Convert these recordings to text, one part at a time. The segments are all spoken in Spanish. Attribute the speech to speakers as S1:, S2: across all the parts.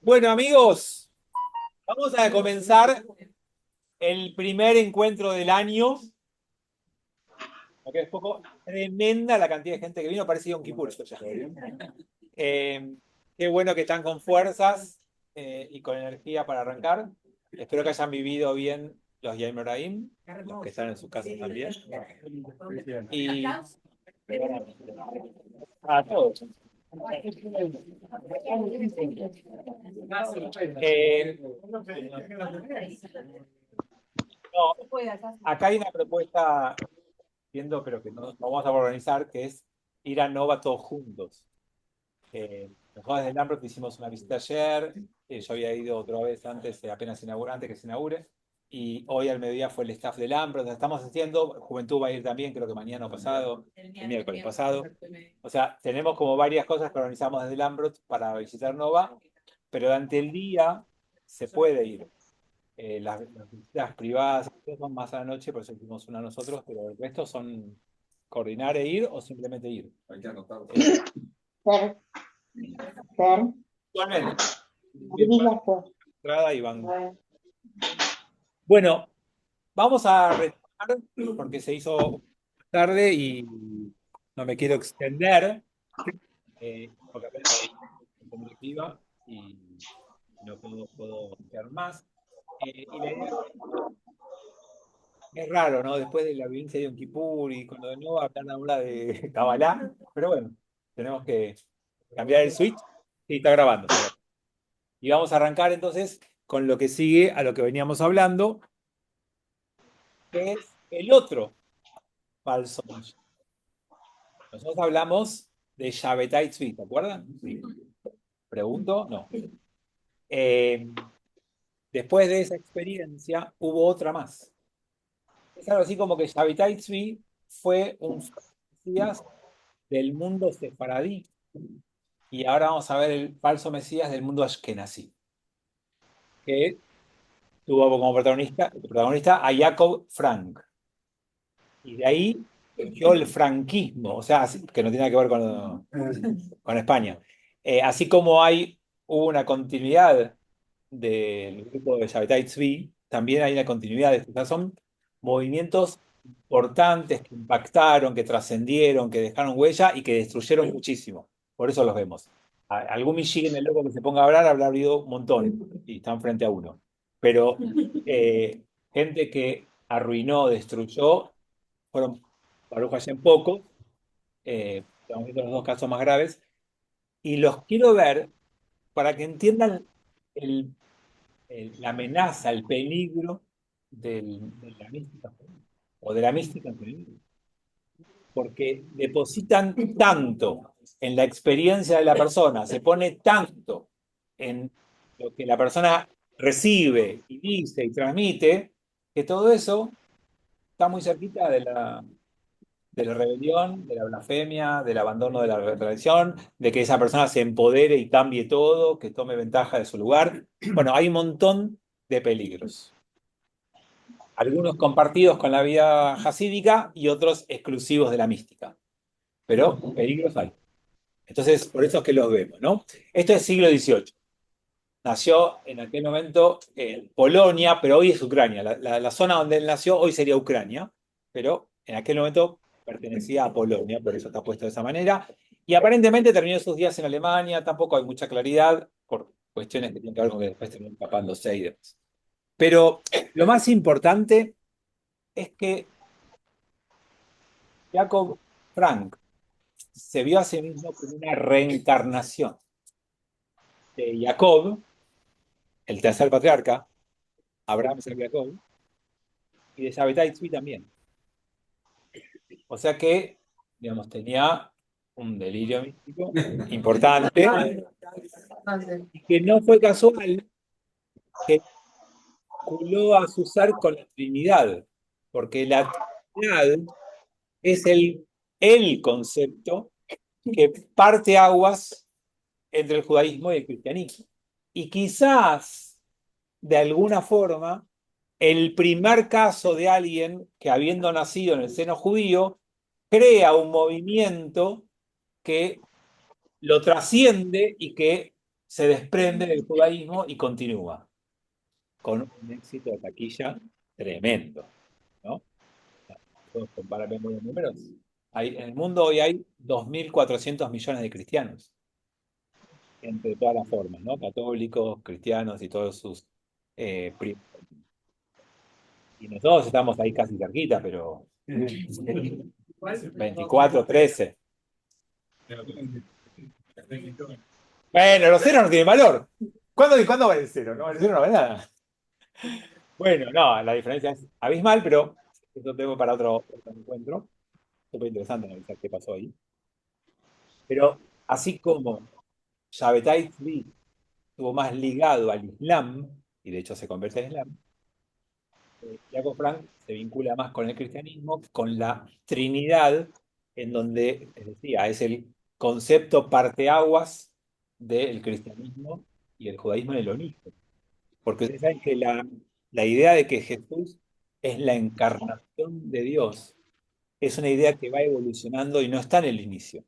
S1: Bueno, amigos, vamos a comenzar el primer encuentro del año. Porque es poco tremenda la cantidad de gente que vino, parece Yom Kippur esto ya. Qué bueno que están con fuerzas y con energía para arrancar. Espero que hayan vivido bien los Yom Moraim, los que están en sus casas también. Y a todos. Eh, no, acá hay una propuesta, viendo, pero que no vamos a organizar, que es ir a Nova todos juntos. Nosotros desde Lambert hicimos una visita ayer, yo había ido otra vez antes, antes que se inaugure, y hoy al mediodía fue el staff de Lambert, estamos haciendo, Juventud va a ir también, creo que mañana o pasado, el miércoles pasado. O sea, tenemos como varias cosas que organizamos desde Lambert para visitar Nova, pero durante el día se puede ir. Las visitas privadas son más a la noche, por eso hicimos una nosotros, pero el resto son coordinar e ir o simplemente ir. Hay que anotarlo.
S2: Fer, Fer,
S1: Igualmente.
S2: divilas pues.
S1: Entrada y van. Bueno, vamos a retomar porque se hizo tarde y no me quiero extender, porque apenas estoy comunicativa y no puedo quedar más. Y la idea es raro, ¿no? Después de la vivencia de Yom Kippur y cuando de nuevo hablan ahora de Kabbalah, pero bueno, tenemos que cambiar el switch. Sí, está grabando. Y vamos a arrancar entonces con lo que sigue a lo que veníamos hablando, que es el otro falso Mashiach. Nosotros hablamos de Shabbatai Tzvi, ¿te acuerdan? Sí. ¿Pregunto? No. Después de esa experiencia hubo otra más. Es algo así como que Shabbatai Tzvi fue un Mesías del mundo sefaradí y ahora vamos a ver el falso Mesías del mundo ashkenazí, que tuvo como protagonista a Jacob Frank. Y de ahí surgió el franquismo, o sea, que no tiene nada que ver con España. Así como hubo una continuidad del grupo de Shabbatai Tzvi, también hay una continuidad de estos. Son movimientos importantes que impactaron, que trascendieron, que dejaron huella y que destruyeron muchísimo. Por eso los vemos. Algún Michigan, el loco que se ponga a hablar, habrá habido un montón y están frente a uno. Pero gente que arruinó, destruyó, fueron Baruch Hashem pocos, estamos viendo los dos casos más graves, y los quiero ver para que entiendan el, la amenaza, el peligro de la mística o de la mística en general. Porque depositan tanto en la experiencia de la persona, se pone tanto en lo que la persona recibe y dice y transmite, que todo eso está muy cerquita de la rebelión, de la blasfemia, del abandono de la tradición, de que esa persona se empodere y cambie todo, que tome ventaja de su lugar. Bueno, hay un montón de peligros. Algunos compartidos con la vida jasídica y otros exclusivos de la mística. Pero peligros hay. Entonces, por eso es que los vemos, ¿no? Esto es siglo XVIII. Nació en aquel momento en Polonia, pero hoy es Ucrania. La zona donde él nació hoy sería Ucrania, pero en aquel momento pertenecía a Polonia, por eso está puesto de esa manera. Y aparentemente terminó sus días en Alemania, tampoco hay mucha claridad por cuestiones que tienen que ver con que después terminó escapándose y demás. Pero lo más importante es que Jacob Frank se vio a sí mismo como una reencarnación de Jacob, el tercer patriarca, Abraham, Isaac y Jacob, y de Shabbatai Tzvi también. O sea que, digamos, tenía un delirio místico importante y que no fue casual que vinculó a su ser con la Trinidad, porque la Trinidad es el concepto que parte aguas entre el judaísmo y el cristianismo. Y quizás, de alguna forma, el primer caso de alguien que habiendo nacido en el seno judío, crea un movimiento que lo trasciende y que se desprende del judaísmo y continúa con un éxito de taquilla tremendo, ¿no? Podemos comparar bien los números. En el mundo hoy hay 2.400 millones de cristianos, entre todas las formas, ¿no? Católicos, cristianos y todos sus primos. Y nosotros estamos ahí casi cerquita, pero 24, 13. Bueno, los ceros no tienen valor. ¿Cuándo vale el cero? No, el cero no vale nada. Bueno, no, la diferencia es abismal, pero eso tengo para otro encuentro. Súper interesante analizar qué pasó ahí. Pero así como Shabbatai Tzvi estuvo más ligado al Islam, y de hecho se convierte en Islam, Jacob Frank se vincula más con el cristianismo, con la Trinidad, en donde, les decía, es el concepto parteaguas del cristianismo y el judaísmo en el onismo. Porque ustedes saben que la idea de que Jesús es la encarnación de Dios es una idea que va evolucionando y no está en el inicio,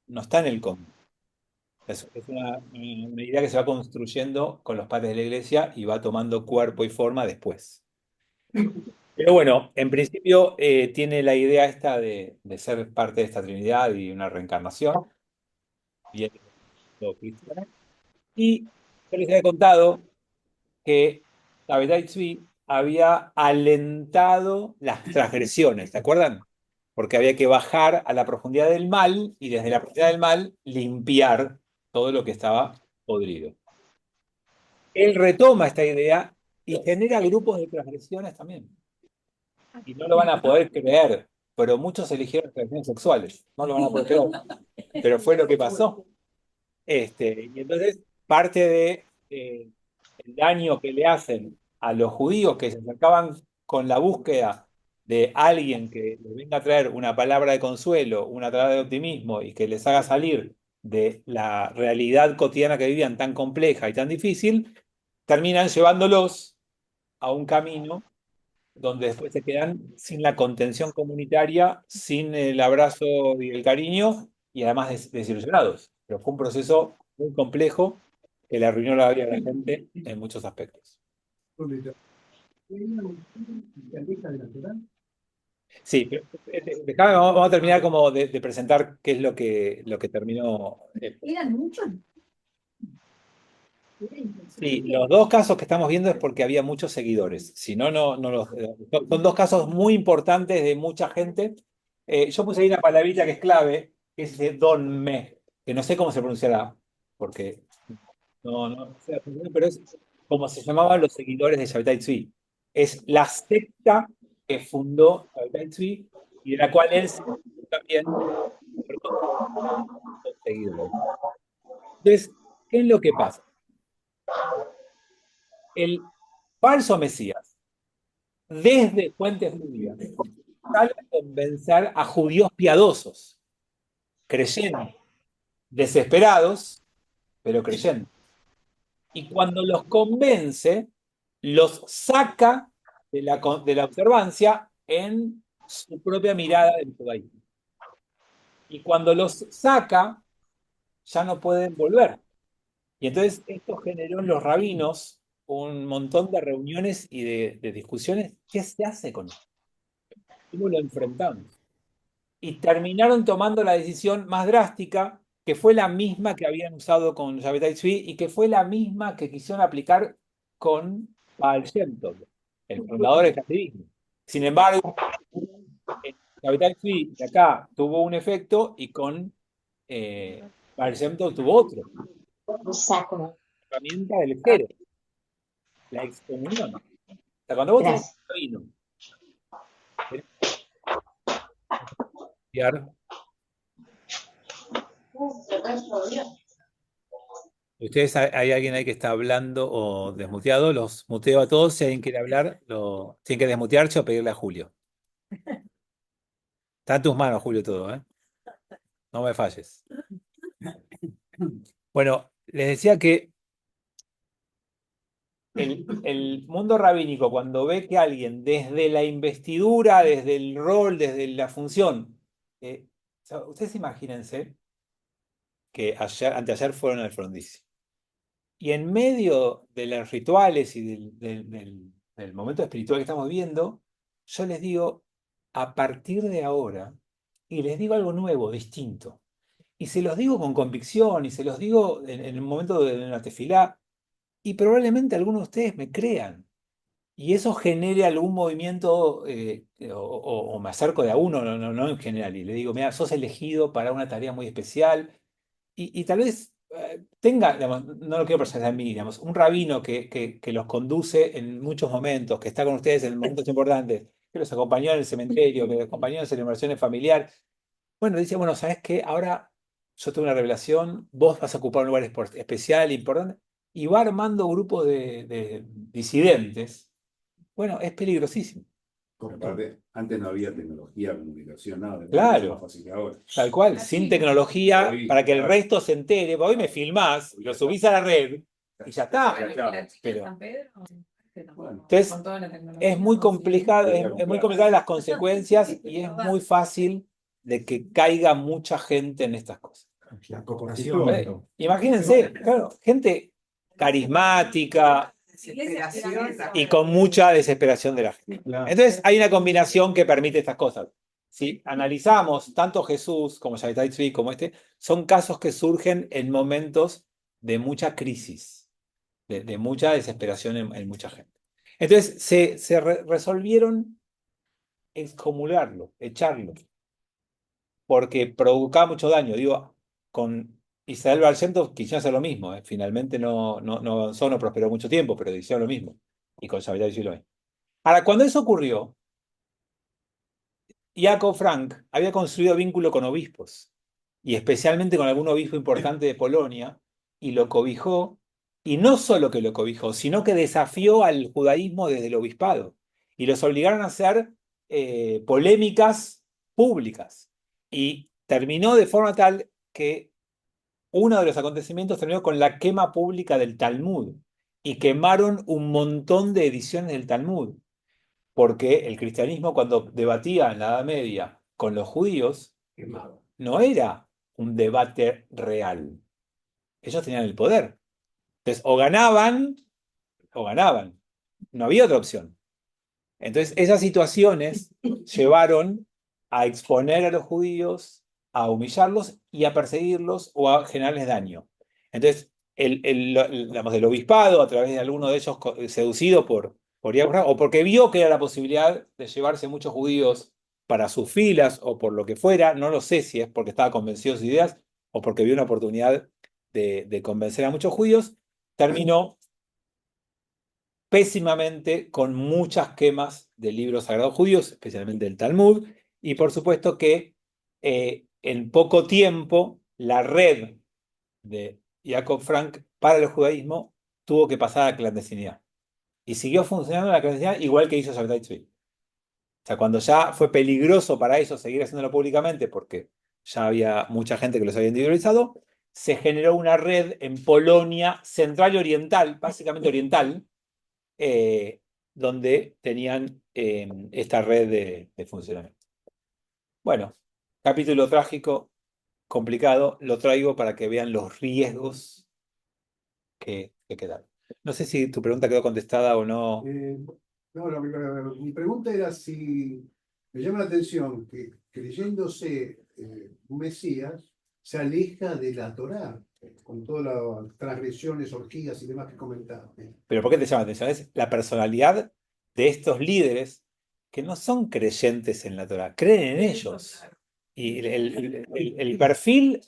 S1: no está en el comienzo. Es una idea que se va construyendo con los padres de la iglesia y va tomando cuerpo y forma después. Pero bueno, en principio tiene la idea esta de ser parte de esta Trinidad y una reencarnación, bien cristiana. Y yo les había contado que Tabitha Tzvi había alentado las transgresiones, ¿te acuerdan? Porque había que bajar a la profundidad del mal y desde la profundidad del mal limpiar todo lo que estaba podrido. Él retoma esta idea y genera grupos de transgresiones también. Y no lo van a poder creer, pero muchos eligieron transgresiones sexuales. No lo van a poder creer. Pero fue lo que pasó. Y entonces, parte de el daño que le hacen a los judíos que se acercaban con la búsqueda de alguien que les venga a traer una palabra de consuelo, una palabra de optimismo y que les haga salir de la realidad cotidiana que vivían tan compleja y tan difícil, terminan llevándolos a un camino donde después se quedan sin la contención comunitaria, sin el abrazo y el cariño, y además desilusionados. Pero fue un proceso muy complejo que le arruinó la vida a la gente en muchos aspectos. Sí, pero, vamos a terminar como de presentar qué es lo que terminó.
S2: Eran muchos.
S1: Sí, los dos casos que estamos viendo es porque había muchos seguidores. Si no, no los. Son dos casos muy importantes de mucha gente. Yo puse ahí una palabrita que es clave, que es de Don Me, que no sé cómo se pronunciará, porque no sé, pero es como se llamaban los seguidores de Shabbatai Tzvi. Es la secta que fundó Shabbatai Tzvi y de la cual él se también por los seguidores. Entonces, ¿qué es lo que pasa? El falso Mesías desde fuentes judías, sale a convencer a judíos piadosos, creyentes, desesperados, pero creyentes. Y cuando los convence, los saca de la observancia en su propia mirada del judaísmo. Y cuando los saca, ya no pueden volver. Y entonces esto generó en los rabinos un montón de reuniones y de discusiones. ¿Qué se hace con esto? ¿Cómo lo enfrentamos? Y terminaron tomando la decisión más drástica, que fue la misma que habían usado con Shabbatai Tzvi y que fue la misma que quisieron aplicar con Baal Shem Tov, el fundador del hasidismo. Sin embargo, Shabbatai Tzvi de acá tuvo un efecto y con Baal Shem Tov tuvo otro.
S2: Exacto.
S1: La herramienta del cero, la excomunión. O sea, cuando vos tenés
S2: Gracias.
S1: un rabino, ustedes hay alguien ahí que está hablando o desmuteado, los muteo a todos. Si alguien quiere hablar, lo tienen que desmutearse o pedirle a Julio. Está en tus manos, Julio, todo, ¿eh? No me falles. Bueno, les decía que el mundo rabínico, cuando ve que alguien desde la investidura, desde el rol, desde la función, o sea, ustedes imagínense que anteayer fueron al Frondizi. Y en medio de los rituales y del momento espiritual que estamos viendo, yo les digo, a partir de ahora, y les digo algo nuevo, distinto. Y se los digo con convicción, y se los digo en el momento de la tefilá, y probablemente algunos de ustedes me crean. Y eso genere algún movimiento, o me acerco de a uno, no en general, y le digo, mira, sos elegido para una tarea muy especial, y tal vez tenga, digamos, no lo quiero personalizar en mí, digamos, un rabino que los conduce en muchos momentos, que está con ustedes en momentos importantes, que los acompañó en el cementerio, que los acompañó en celebraciones familiares. Bueno, dice, bueno, ¿sabes qué? Ahora yo tengo una revelación, vos vas a ocupar un lugar especial, importante, y va armando grupos de disidentes. Bueno, es peligrosísimo.
S3: Aparte, antes no había tecnología, comunicación, nada, es mucho
S1: Claro.
S3: más fácil que ahora.
S1: Tal cual, sin tecnología,
S3: Hoy,
S1: para que el
S3: claro.
S1: resto se entere. Hoy me filmás, lo subís a la red y ya está. Pero,
S3: Bueno,
S1: entonces, es muy complicado, es muy complicado las consecuencias y es muy fácil de que caiga mucha gente en estas cosas.
S4: La cooperación.
S1: Imagínense, claro, gente carismática y con mucha desesperación de la gente. Entonces, hay una combinación que permite estas cosas. Si analizamos tanto Jesús como Shavitai Tzvi como este, son casos que surgen en momentos de mucha crisis, de mucha desesperación en mucha gente. Entonces se resolvieron excomulgarlo, echarlo, porque provocaba mucho daño. Digo, con Israel Baal Shem Tov quisieron hacer lo mismo. Finalmente no avanzó, no prosperó mucho tiempo, pero hicieron lo mismo. Y con Shavitai Tzvi lo mismo. Ahora, cuando eso ocurrió, Jacob Frank había construido vínculo con obispos, y especialmente con algún obispo importante de Polonia, y lo cobijó, y no solo que lo cobijó, sino que desafió al judaísmo desde el obispado, y los obligaron a hacer polémicas públicas. Y terminó de forma tal que uno de los acontecimientos terminó con la quema pública del Talmud, y quemaron un montón de ediciones del Talmud porque el cristianismo cuando debatía en la Edad Media con los judíos, no era un debate real. Ellos tenían el poder. Entonces, o ganaban, o ganaban. No había otra opción. Entonces, esas situaciones llevaron a exponer a los judíos, a humillarlos y a perseguirlos o a generarles daño. Entonces, digamos, el obispado, a través de alguno de ellos seducido por Abraham, o porque vio que era la posibilidad de llevarse muchos judíos para sus filas, o por lo que fuera, no lo sé si es porque estaba convencido de sus ideas, o porque vio una oportunidad de convencer a muchos judíos, terminó pésimamente con muchas quemas de libros sagrados judíos, especialmente el Talmud, y por supuesto que en poco tiempo la red de Jacob Frank para el judaísmo tuvo que pasar a la clandestinidad. Y siguió funcionando la clandestinidad igual que hizo Shabtai Tzvi. O sea, cuando ya fue peligroso para ellos seguir haciéndolo públicamente, porque ya había mucha gente que los había individualizado, se generó una red en Polonia central y oriental, básicamente oriental, eh, donde tenían esta red de funcionamiento. Bueno, capítulo trágico, complicado, lo traigo para que vean los riesgos que quedaron. No sé si tu pregunta quedó contestada o no.
S4: No, mi pregunta era si me llama la atención que creyéndose un Mesías se aleja de la Torá, con todas las transgresiones, orgías y demás que comentaba.
S1: Pero ¿por qué te llama la atención? Es la personalidad de estos líderes que no son creyentes en la Torah, creen en ellos. Y el perfil,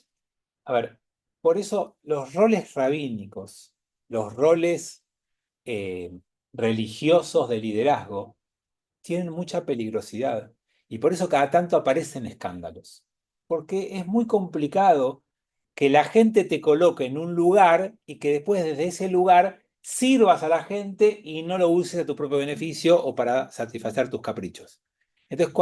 S1: a ver, por eso los roles rabínicos, los roles eh, religiosos de liderazgo, tienen mucha peligrosidad. Y por eso cada tanto aparecen escándalos. Porque es muy complicado que la gente te coloque en un lugar y que después desde ese lugar sirvas a la gente y no lo uses a tu propio beneficio o para satisfacer tus caprichos. Entonces,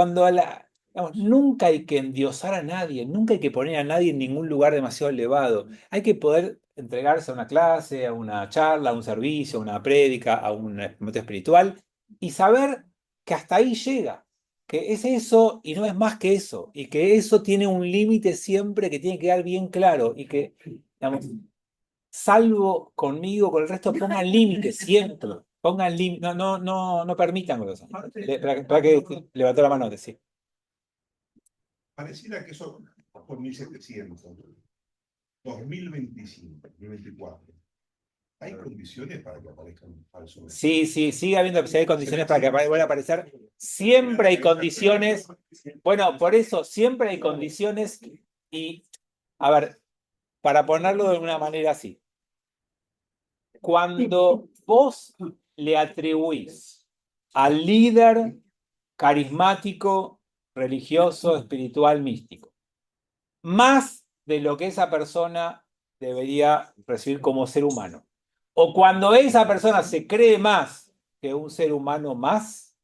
S1: digamos, nunca hay que endiosar a nadie, nunca hay que poner a nadie en ningún lugar demasiado elevado. Hay que poder entregarse a una clase, a una charla, a un servicio, a una prédica, a un momento espiritual y saber que hasta ahí llega. que es eso y no es más que eso, y que eso tiene un límite siempre que tiene que quedar bien claro, y que, digamos, salvo conmigo, con el resto, pongan límites siempre, pongan límites, no permitan cosas. Para que levantó la mano, sí.
S5: Pareciera que eso por 1700, 2025, 2024. ¿Hay condiciones para que aparezcan falsos?
S1: Sí, sigue habiendo, si hay condiciones para que vuelvan a aparecer. Siempre hay condiciones. Bueno, por eso, siempre hay condiciones. Y, a ver, para ponerlo de una manera así. Cuando vos le atribuís al líder carismático, religioso, espiritual, místico, más de lo que esa persona debería recibir como ser humano, o cuando esa persona se cree más que un ser humano más,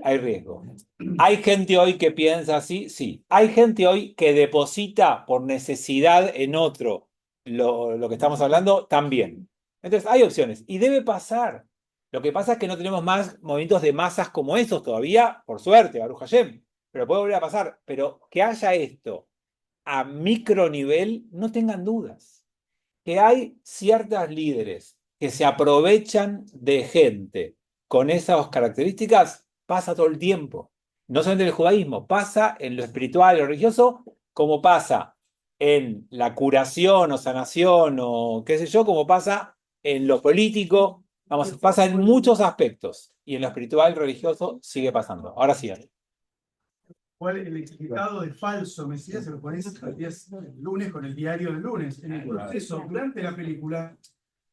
S1: hay riesgo. ¿Hay gente hoy que piensa así? Sí. ¿Hay gente hoy que deposita por necesidad en otro lo que estamos hablando? También. Entonces, hay opciones. Y debe pasar. Lo que pasa es que no tenemos más movimientos de masas como esos todavía, por suerte, Baruch Hashem. Pero puede volver a pasar. Pero que haya esto a micro nivel, no tengan dudas. Que hay ciertos líderes que se aprovechan de gente con esas características, pasa todo el tiempo. No solamente en el judaísmo, pasa en lo espiritual, lo religioso, como pasa en la curación o sanación o qué sé yo, como pasa en lo político, vamos, pasa en muchos aspectos. Y en lo espiritual, religioso, sigue pasando. Ahora sí.
S6: ¿Cuál es el etiquetado de falso Mesías? Se lo pones el día lunes con el diario del lunes. En el proceso, durante la película,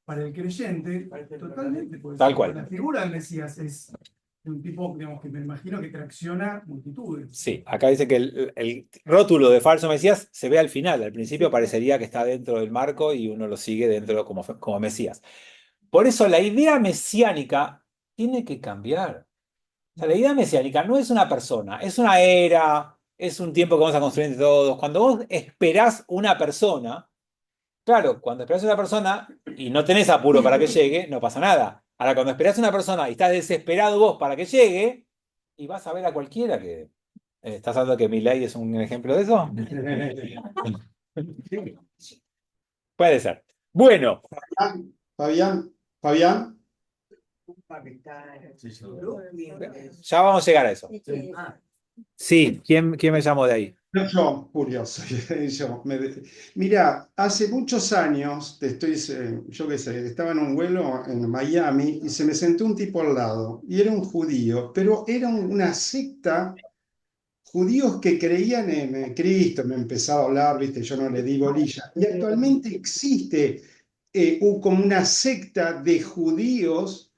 S6: para el creyente, totalmente. Pues,
S1: tal cual.
S6: La figura del Mesías es de un tipo, digamos, que me imagino que tracciona multitudes.
S1: Sí, acá dice que el rótulo de falso Mesías se ve al final. Al principio parecería que está dentro del marco y uno lo sigue dentro como Mesías. Por eso la idea mesiánica tiene que cambiar. O sea, la idea mesiánica no es una persona, es una era, es un tiempo que vamos a construir entre todos. Cuando vos esperás una persona, claro, cuando esperás una persona y no tenés apuro para que llegue, no pasa nada. Ahora, cuando esperás una persona y estás desesperado vos para que llegue, y vas a ver a cualquiera que... ¿Estás hablando que Milei es un ejemplo de eso? Puede ser. Bueno.
S7: Fabián.
S1: Ya vamos a llegar a eso. Sí, ¿quién me llamó de ahí?
S7: Yo, Julio, soy yo. Mira, hace muchos años, yo qué sé, estaba en un vuelo en Miami y se me sentó un tipo al lado y era un judío, pero era una secta, judíos que creían en Cristo, me empezaba a hablar, viste, yo no le di bolilla. Y actualmente existe como una secta de judíos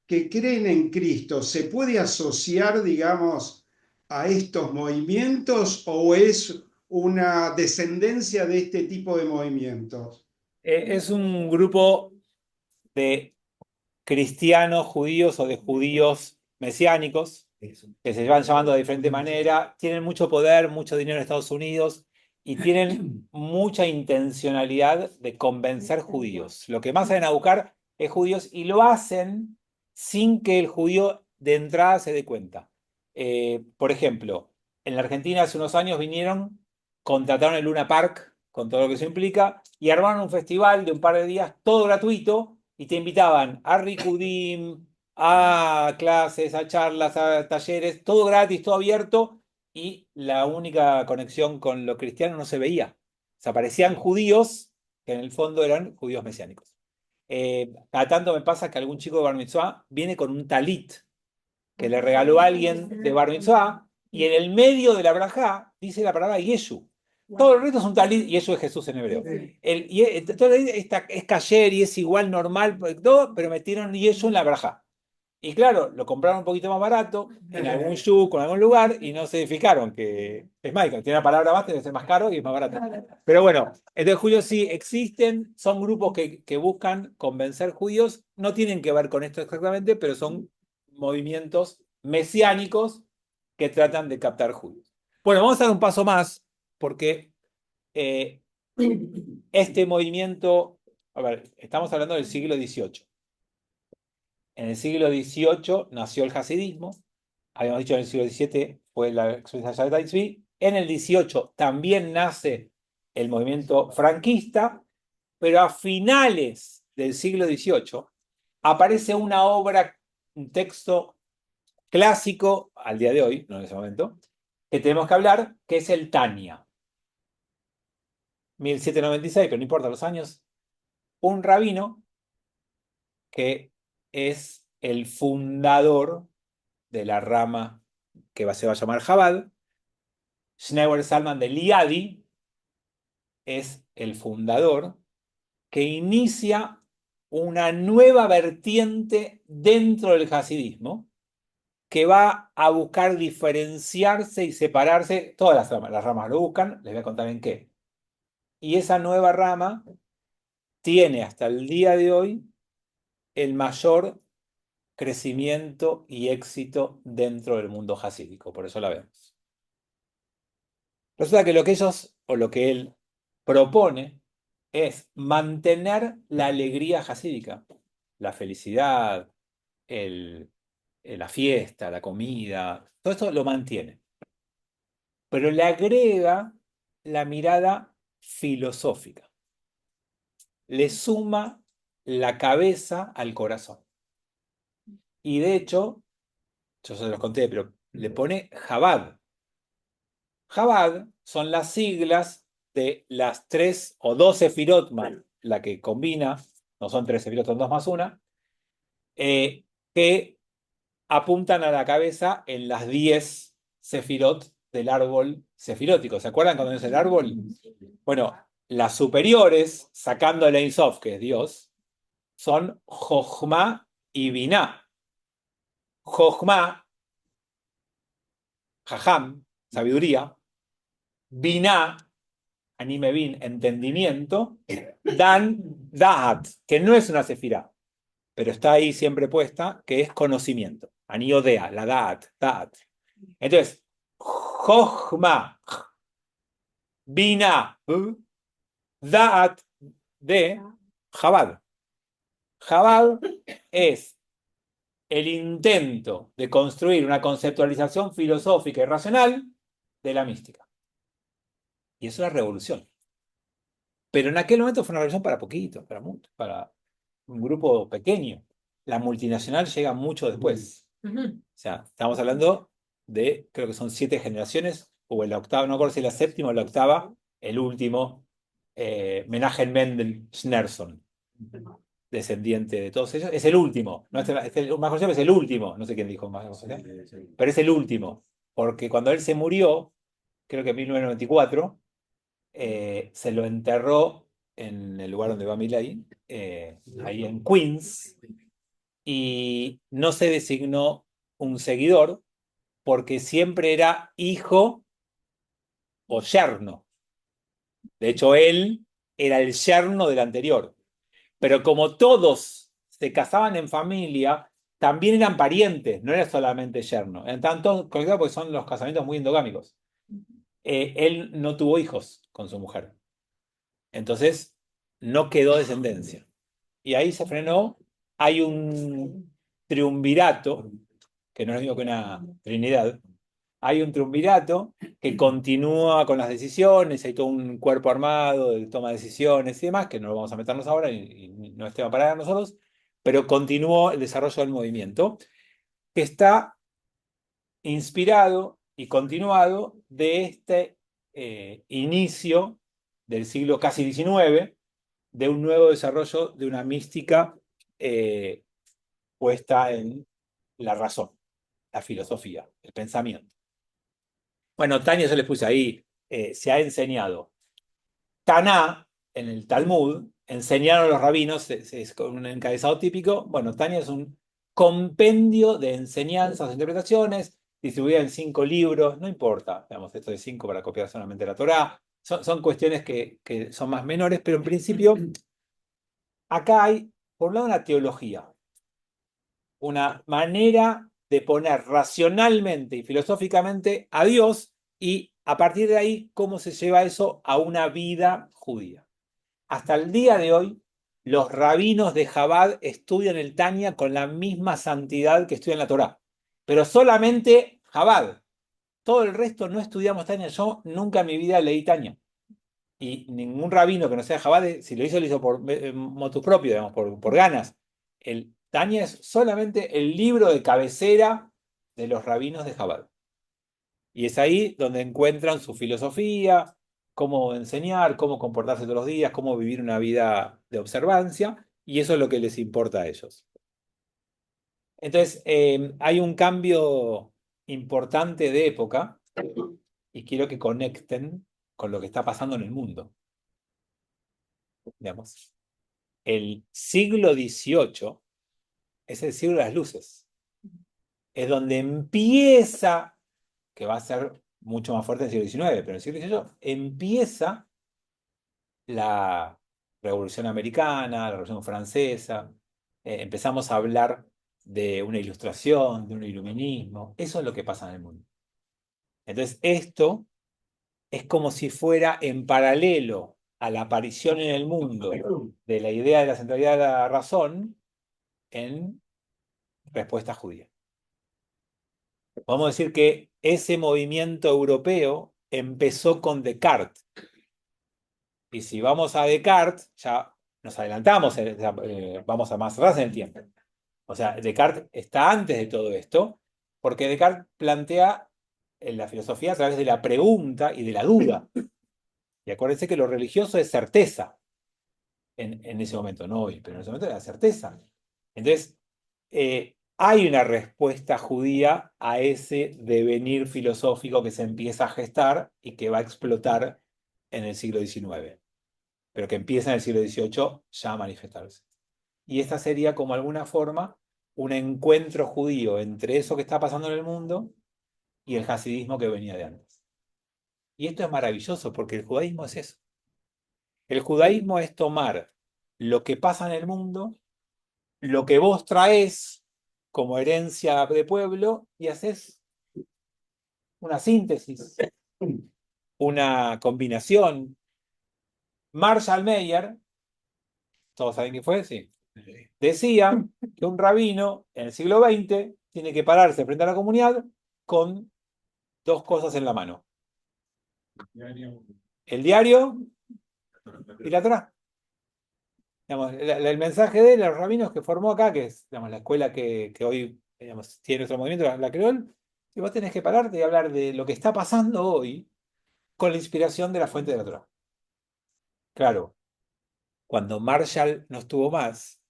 S7: que creen en Cristo. ¿Se puede asociar, digamos, a estos movimientos o es una descendencia de este tipo de movimientos?
S1: Es un grupo de cristianos judíos o de judíos mesiánicos que se van llamando de diferente manera, tienen mucho poder, mucho dinero en Estados Unidos y tienen mucha intencionalidad de convencer judíos. Lo que más salen a buscar es judíos y lo hacen sin que el judío de entrada se dé cuenta. Por ejemplo, en la Argentina hace unos años vinieron, contrataron el Luna Park con todo lo que eso implica y armaron un festival de un par de días, todo gratuito, y te invitaban a Ricudim, a clases, a charlas, a talleres, todo gratis, todo abierto, y la única conexión con lo cristiano no se veía. O sea, parecían judíos, que en el fondo eran judíos mesiánicos. Cada tanto me pasa que algún chico de Bar Mitzvah viene con un talit que le regaló a alguien de Bar Mitzvah, y en el medio de la brajá dice la palabra Yeshu. Todo el resto es un talit, y eso es Jesús en hebreo. Todo es kasher y es igual, normal, todo, pero metieron Yeshu en la brajá. Y claro, lo compraron un poquito más barato en algún shuk o en algún lugar y no se fijaron que es más, tiene una palabra más, debe ser más caro y es más barato. Pero bueno, entonces judíos sí existen, son grupos que buscan convencer judíos, no tienen que ver con esto exactamente, pero son movimientos mesiánicos que tratan de captar judíos. Bueno, vamos a dar un paso más porque este movimiento, a ver, estamos hablando del siglo XVIII. En el siglo XVIII nació el hasidismo. habíamos dicho en el siglo XVII fue la experiencia de Shabbatai Tzvi, en el XVIII también nace el movimiento franquista, pero a finales del siglo XVIII aparece una obra, un texto clásico al día de hoy, no en ese momento, que tenemos que hablar, que es el Tania. 1796, pero no importa los años, un rabino que es el fundador de la rama que se va a llamar Chabad. Schneur Zalman de Liadi es el fundador que inicia una nueva vertiente dentro del hasidismo que va a buscar diferenciarse y separarse. Todas las ramas lo buscan, les voy a contar en qué. Y esa nueva rama tiene hasta el día de hoy el mayor crecimiento y éxito dentro del mundo hasídico, por eso la vemos. Resulta que lo que ellos, o lo que él propone, es mantener la alegría hasídica, la felicidad, la fiesta, la comida, todo esto lo mantiene. Pero le agrega la mirada filosófica. Le suma la cabeza al corazón. Y de hecho, yo se los conté, pero le pone Chabad. Chabad son las siglas de las 3 o 2 sefirot, la que combina, no son 3 sefirot, son 2 más 1, que apuntan a la cabeza en las 10 sefirot del árbol sefirótico. ¿Se acuerdan cuando es el árbol? Bueno, las superiores, sacando el Ein Sof, que es Dios, son Jochma y Binah. Jochma, Jajam, sabiduría. Binah, anime bin, entendimiento. Dan, Dahat, que no es una sefirá, pero está ahí siempre puesta, que es conocimiento. Aniodea, la Dahat. Entonces, Jochma, Binah, Dahat de Chabad. Chabad es el intento de construir una conceptualización filosófica y racional de la mística. Y es una revolución. Pero en aquel momento fue una revolución para poquito, para un grupo pequeño. La multinacional llega mucho después. O sea, estamos hablando de, creo que son 7 generaciones, o en la octava, no recuerdo si la séptima o la octava, el último, Menachem Mendel Schneerson, descendiente de todos ellos, es el último. No es el más conocido, es el último. No sé quién dijo más conocido, pero es el último. Porque cuando él se murió, creo que en 1994, se lo enterró en el lugar donde va Milei, ahí en Queens, y no se designó un seguidor porque siempre era hijo o yerno. De hecho, él era el yerno del anterior. Pero como todos se casaban en familia, también eran parientes, no era solamente yerno. Estaban todos conectados porque son los casamientos muy endogámicos. Él no tuvo hijos con su mujer. Entonces, no quedó descendencia. Y ahí se frenó. Hay un triunvirato, que no es lo mismo que una trinidad. Hay un triunvirato que continúa con las decisiones, hay todo un cuerpo armado de toma de decisiones y demás, que no lo vamos a meternos ahora y no es tema para nosotros, pero continuó el desarrollo del movimiento, que está inspirado y continuado de este inicio del siglo casi XIX, de un nuevo desarrollo de una mística puesta en la razón, la filosofía, el pensamiento. Bueno, Tania, yo les puse ahí, se ha enseñado. Taná, en el Talmud, enseñaron los rabinos, es con un encabezado típico. Bueno, Tania es un compendio de enseñanzas, interpretaciones, distribuida en 5 libros, no importa, digamos, esto de 5 para copiar solamente la Torá. Son cuestiones que son más menores, pero en principio, acá hay, por un lado, una teología, una manera de poner racionalmente y filosóficamente a Dios y a partir de ahí cómo se lleva eso a una vida judía. Hasta el día de hoy, los rabinos de Chabad estudian el Tania con la misma santidad que estudian la Torá. pero solamente Chabad. Todo el resto no estudiamos Tania. Yo nunca en mi vida leí Tania. Y ningún rabino que no sea Chabad, si lo hizo por motu propio, digamos, por ganas. El Tania es solamente el libro de cabecera de los rabinos de Chabad. Y es ahí donde encuentran su filosofía, cómo enseñar, cómo comportarse todos los días, cómo vivir una vida de observancia, y eso es lo que les importa a ellos. Entonces, hay un cambio importante de época, y quiero que conecten con lo que está pasando en el mundo. Digamos, el siglo XVIII es el siglo de las luces. Es donde empieza, que va a ser mucho más fuerte en el siglo XIX, pero en el siglo XVIII empieza la Revolución Americana, la Revolución Francesa. Empezamos a hablar de una ilustración, de un iluminismo. Eso es lo que pasa en el mundo. Entonces, esto es como si fuera en paralelo a la aparición en el mundo de la idea de la centralidad de la razón en respuesta judía. Vamos a decir que ese movimiento europeo empezó con Descartes. Y si vamos a Descartes, ya nos adelantamos, vamos a más atrás en el tiempo. O sea, Descartes está antes de todo esto, porque Descartes plantea en la filosofía a través de la pregunta y de la duda. Y acuérdense que lo religioso es certeza en ese momento, no hoy, pero en ese momento era certeza. Entonces, hay una respuesta judía a ese devenir filosófico que se empieza a gestar y que va a explotar en el siglo XIX, pero que empieza en el siglo XVIII ya a manifestarse. Y esta sería como alguna forma un encuentro judío entre eso que está pasando en el mundo y el hasidismo que venía de antes. Y esto es maravilloso porque el judaísmo es eso. El judaísmo es tomar lo que pasa en el mundo, lo que vos traes como herencia de pueblo y haces una síntesis, una combinación. Marshall Mayer, ¿todos saben quién fue? Sí. Decía que un rabino en el siglo XX tiene que pararse frente a la comunidad con dos cosas en la mano. El diario y la Torá. Digamos, el mensaje de los rabinos que formó acá, que es, digamos, la escuela que hoy, digamos, tiene nuestro movimiento, la Creol, y vos tenés que pararte y hablar de lo que está pasando hoy con la inspiración de la fuente de la Torá. Claro, cuando Marshall no estuvo más,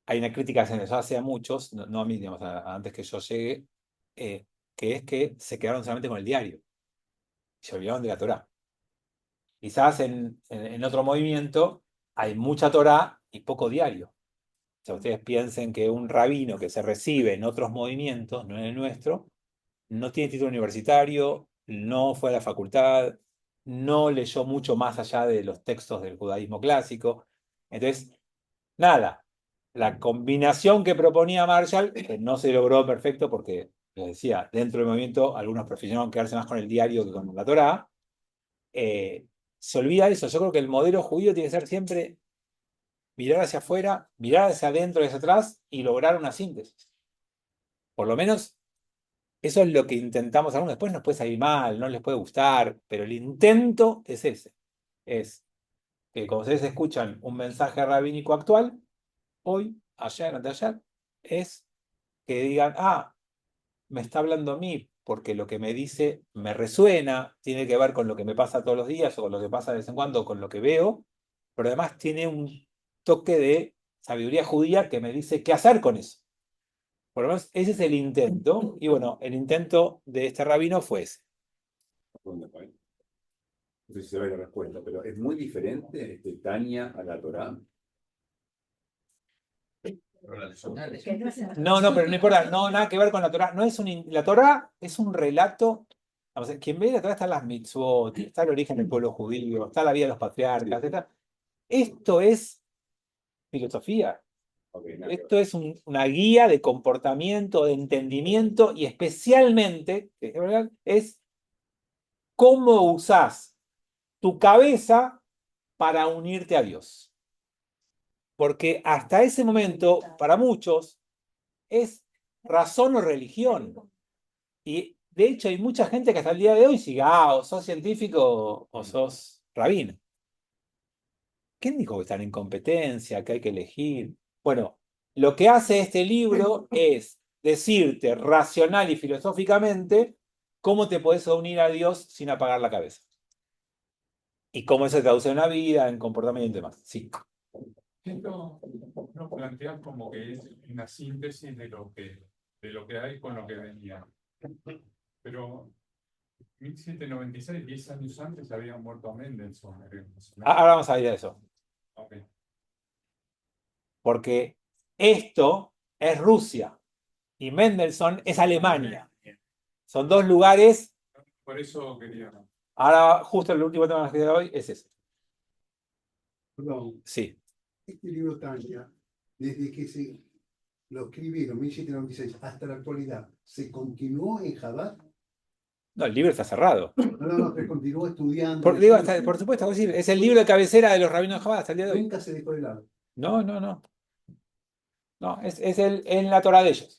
S1: hay una crítica que se les hace a muchos, no a mí, digamos, antes que yo llegue, que es que se quedaron solamente con el diario y se olvidaron de la Torá. Quizás en otro movimiento hay mucha Torá y poco diario. O sea, ustedes piensen que un rabino que se recibe en otros movimientos, no en el nuestro, no tiene título universitario, no fue a la facultad, no leyó mucho más allá de los textos del judaísmo clásico. Entonces, nada, la combinación que proponía Marshall, que no se logró perfecto porque, les decía, dentro del movimiento algunos prefirieron quedarse más con el diario que con la Torá, se olvida eso. Yo creo que el modelo judío tiene que ser siempre mirar hacia afuera, mirar hacia adentro y hacia atrás y lograr una síntesis. Por lo menos eso es lo que intentamos algunos. Después nos puede salir mal, no les puede gustar, pero el intento es ese. Es que cuando ustedes escuchan un mensaje rabínico actual, hoy, ayer, anteayer, es que digan, me está hablando a mí, porque lo que me dice me resuena, tiene que ver con lo que me pasa todos los días o con lo que pasa de vez en cuando, con lo que veo, pero además tiene un toque de sabiduría judía que me dice qué hacer con eso. Por lo menos ese es el intento, y bueno, el intento de este rabino fue ese.
S3: No sé si se ve la respuesta, pero es muy diferente Tania a la Torá.
S1: No, pero no importa, no, nada que ver con la Torá. La Torá es un relato. Vamos a ver, quien ve la Torá están las mitzvot, está el origen del pueblo judío, está la vida de los patriarcas, etc. Esto es filosofía.
S3: Okay, nada que ver.
S1: Esto es una guía de comportamiento, de entendimiento y especialmente es cómo usás tu cabeza para unirte a Dios. Porque hasta ese momento, para muchos, es razón o religión. Y de hecho hay mucha gente que hasta el día de hoy sigue, o sos científico o sos rabino. ¿Quién dijo que están en competencia, que hay que elegir? Bueno, lo que hace este libro es decirte racional y filosóficamente cómo te podés unir a Dios sin apagar la cabeza. Y cómo eso se traduce en la vida, en comportamiento y demás. Sí.
S8: Esto nos plantea como que es una síntesis de lo que hay con lo que venía. Pero 1796, 10 años antes, había muerto a Mendelssohn. ¿No?
S1: Ahora vamos a ir a eso.
S8: Ok.
S1: Porque esto es Rusia y Mendelssohn es Alemania. Son dos lugares.
S8: Por eso quería.
S1: Ahora, justo el último tema que de hoy es ese.
S4: Perdón,
S1: Sí.
S4: este libro Tania, desde que se lo escribieron en 1796 hasta la actualidad, ¿se continuó en Chabad?
S1: No, el libro está cerrado.
S4: No, se continuó estudiando.
S1: Por supuesto, es decir, es el libro de cabecera de los rabinos de Chabad hasta el día de hoy.
S4: Nunca se dejó de lado.
S1: No. No, es en la Torah de ellos.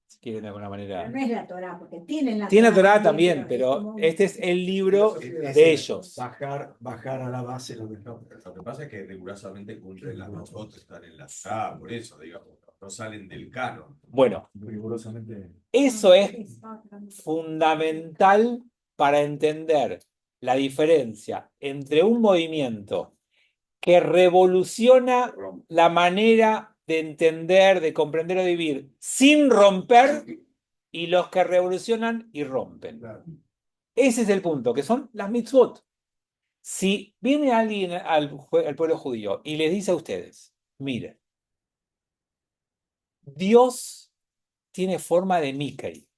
S1: Si quieren de alguna manera.
S2: Pero no es la Torah, porque tienen la
S1: Tiene la
S2: Torah
S1: Torah también,
S2: es
S1: pero
S2: como-
S1: este es el libro
S4: Es
S1: de ellos.
S9: Bajar a la base lo que no. Lo que pasa es que rigurosamente cumplen las mitzvot, están en la Torá, por eso, digamos, no salen del canon.
S1: Bueno,
S9: Rigurosamente.
S1: eso es fundamental para entender la diferencia entre un movimiento que revoluciona la manera de entender, de comprender o de vivir sin romper y los que revolucionan y rompen.
S4: Claro.
S1: Ese es el punto, que son las mitzvot. Si viene alguien al pueblo judío y les dice a ustedes, miren, Dios tiene forma de Mickey